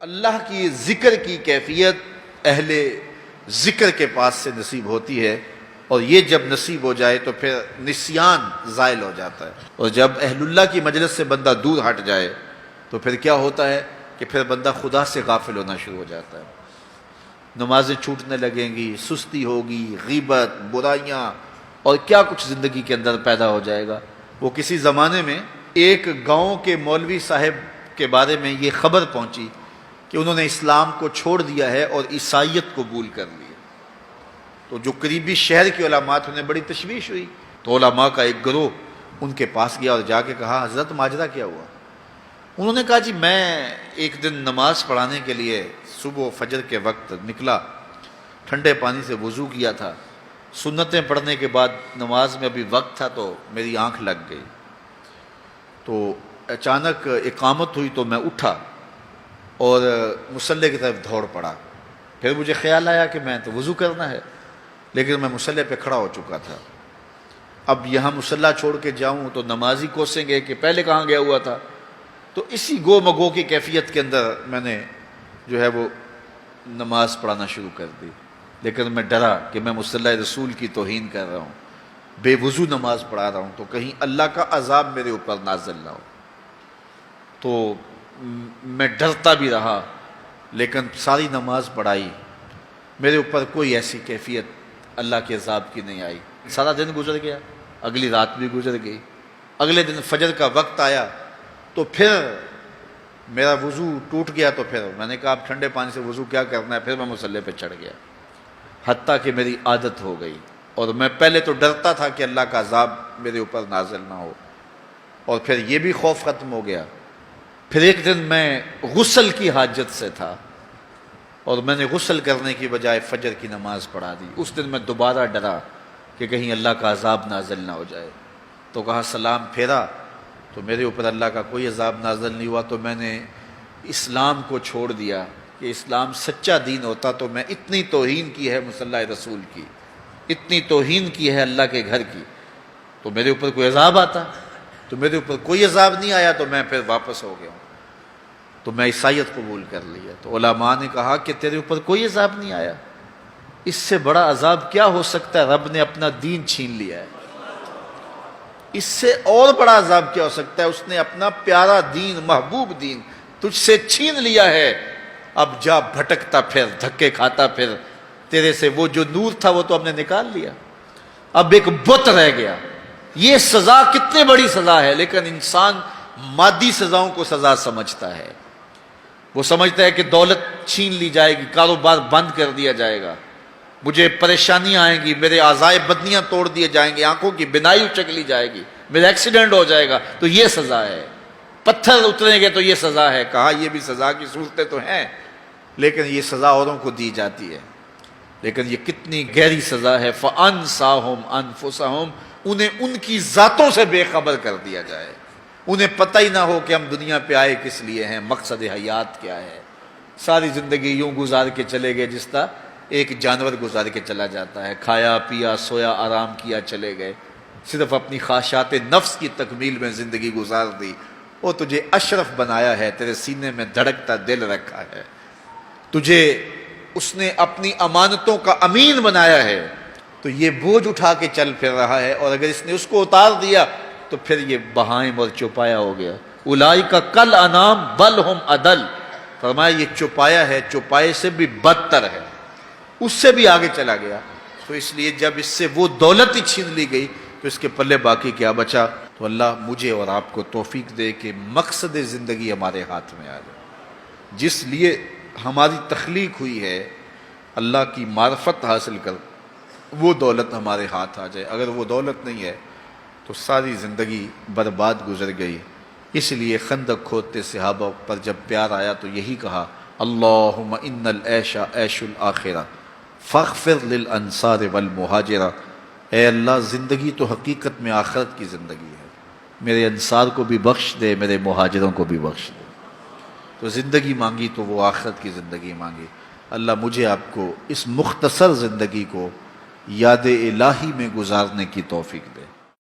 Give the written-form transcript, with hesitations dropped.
اللہ کی ذکر کی کیفیت اہل ذکر کے پاس سے نصیب ہوتی ہے، اور یہ جب نصیب ہو جائے تو پھر نسیان زائل ہو جاتا ہے۔ اور جب اہل اللہ کی مجلس سے بندہ دور ہٹ جائے تو پھر کیا ہوتا ہے کہ پھر بندہ خدا سے غافل ہونا شروع ہو جاتا ہے۔ نمازیں چھوٹنے لگیں گی، سستی ہوگی، غیبت، برائیاں اور کیا کچھ زندگی کے اندر پیدا ہو جائے گا۔ وہ کسی زمانے میں ایک گاؤں کے مولوی صاحب کے بارے میں یہ خبر پہنچی کہ انہوں نے اسلام کو چھوڑ دیا ہے اور عیسائیت قبول کر لی ہے۔ تو جو قریبی شہر کے علماء تھے انہیں بڑی تشویش ہوئی، تو علماء کا ایک گروہ ان کے پاس گیا اور جا کے کہا، حضرت ماجرا کیا ہوا؟ انہوں نے کہا، جی میں ایک دن نماز پڑھانے کے لیے صبح فجر کے وقت نکلا، ٹھنڈے پانی سے وضو کیا تھا، سنتیں پڑھنے کے بعد نماز میں ابھی وقت تھا تو میری آنکھ لگ گئی، تو اچانک اقامت ہوئی تو میں اٹھا اور مصلی کی طرف دوڑ پڑا۔ پھر مجھے خیال آیا کہ میں تو وضو کرنا ہے، لیکن میں مصلی پہ کھڑا ہو چکا تھا۔ اب یہاں مصلی چھوڑ کے جاؤں تو نمازی کوسیں گے کہ پہلے کہاں گیا ہوا تھا۔ تو اسی گو مگو کی کیفیت کے اندر میں نے جو ہے وہ نماز پڑھانا شروع کر دی، لیکن میں ڈرا کہ میں مصلی رسول کی توہین کر رہا ہوں، بے وضو نماز پڑھا رہا ہوں، تو کہیں اللہ کا عذاب میرے اوپر نازل نہ ہو۔ تو میں ڈرتا بھی رہا، لیکن ساری نماز پڑھائی، میرے اوپر کوئی ایسی کیفیت اللہ کے عذاب کی نہیں آئی۔ سارا دن گزر گیا، اگلی رات بھی گزر گئی، اگلے دن فجر کا وقت آیا تو پھر میرا وضو ٹوٹ گیا، تو پھر میں نے کہا اب ٹھنڈے پانی سے وضو کیا کرنا ہے، پھر میں مصلی پہ چڑھ گیا، حتیٰ کہ میری عادت ہو گئی۔ اور میں پہلے تو ڈرتا تھا کہ اللہ کا عذاب میرے اوپر نازل نہ ہو، اور پھر یہ بھی خوف ختم ہو گیا۔ پھر ایک دن میں غسل کی حاجت سے تھا اور میں نے غسل کرنے کی بجائے فجر کی نماز پڑھا دی۔ اس دن میں دوبارہ ڈرا کہ کہیں اللہ کا عذاب نازل نہ ہو جائے، تو کہا سلام پھیرا تو میرے اوپر اللہ کا کوئی عذاب نازل نہیں ہوا۔ تو میں نے اسلام کو چھوڑ دیا کہ اسلام سچا دین ہوتا تو میں اتنی توہین کی ہے مصلی رسول کی، اتنی توہین کی ہے اللہ کے گھر کی، تو میرے اوپر کوئی عذاب آتا، تو میرے اوپر کوئی عذاب نہیں آیا، تو میں پھر واپس ہو گیا ہوں، تو میں عیسائیت قبول کر لیا۔ تو علماء نے کہا کہ تیرے اوپر کوئی عذاب نہیں آیا، اس سے بڑا عذاب کیا ہو سکتا ہے؟ رب نے اپنا دین چھین لیا ہے، اس سے اور بڑا عذاب کیا ہو سکتا ہے؟ اس نے اپنا پیارا دین، محبوب دین تجھ سے چھین لیا ہے، اب جا بھٹکتا پھر، دھکے کھاتا پھر، تیرے سے وہ جو نور تھا وہ تو ہم نے نکال لیا، اب ایک بت رہ گیا۔ یہ سزا کتنی بڑی سزا ہے، لیکن انسان مادی سزاؤں کو سزا سمجھتا ہے۔ وہ سمجھتا ہے کہ دولت چھین لی جائے گی، کاروبار بند کر دیا جائے گا، مجھے پریشانیاں آئیں گی، میرے اعضائے بدنیاں توڑ دیے جائیں گے، آنکھوں کی بینائی اچک لی جائے گی، میرا ایکسیڈنٹ ہو جائے گا، تو یہ سزا ہے، پتھر اتریں گے تو یہ سزا ہے۔ کہا یہ بھی سزا کی صورتیں تو ہیں، لیکن یہ سزا اوروں کو دی جاتی ہے، لیکن یہ کتنی گہری سزا ہے۔ فَأَنْسَاهُمْ أَنفُسَهُمْ، انہیں ان کی ذاتوں سے بے خبر کر دیا جائے، انہیں پتہ ہی نہ ہو کہ ہم دنیا پہ آئے کس لیے ہیں، مقصد حیات کیا ہے۔ ساری زندگی یوں گزار کے چلے گئے جس طرح ایک جانور گزار کے چلا جاتا ہے، کھایا پیا سویا آرام کیا چلے گئے، صرف اپنی خواہشات نفس کی تکمیل میں زندگی گزار دی۔ وہ تجھے اشرف بنایا ہے، تیرے سینے میں دھڑکتا دل رکھا ہے، تجھے اس نے اپنی امانتوں کا امین بنایا ہے، تو یہ بوجھ اٹھا کے چل پھر رہا ہے، اور اگر اس نے اس کو اتار دیا تو پھر یہ بہائم اور چوپایا ہو گیا۔ اولئک کالانعام بل ہم اضل، فرمایا یہ چوپایا ہے، چوپائے سے بھی بدتر ہے، اس سے بھی آگے چلا گیا۔ تو اس لیے جب اس سے وہ دولت ہی چھین لی گئی تو اس کے پلے باقی کیا بچا؟ تو اللہ مجھے اور آپ کو توفیق دے کہ مقصد زندگی ہمارے ہاتھ میں آ جائے، جس لیے ہماری تخلیق ہوئی ہے، اللہ کی معرفت حاصل کر وہ دولت ہمارے ہاتھ آ جائے۔ اگر وہ دولت نہیں ہے تو ساری زندگی برباد گزر گئی۔ اس لیے خندق کھودتے صحابہ پر جب پیار آیا تو یہی کہا، اللہم ان العیش عیش الآخرہ فاغفر للانصار والمہاجرہ، اے اللہ زندگی تو حقیقت میں آخرت کی زندگی ہے، میرے انصار کو بھی بخش دے، میرے مہاجروں کو بھی بخش دے۔ تو زندگی مانگی تو وہ آخرت کی زندگی مانگی۔ اللہ مجھے آپ کو اس مختصر زندگی کو یاد الہی میں گزارنے کی توفیق دے۔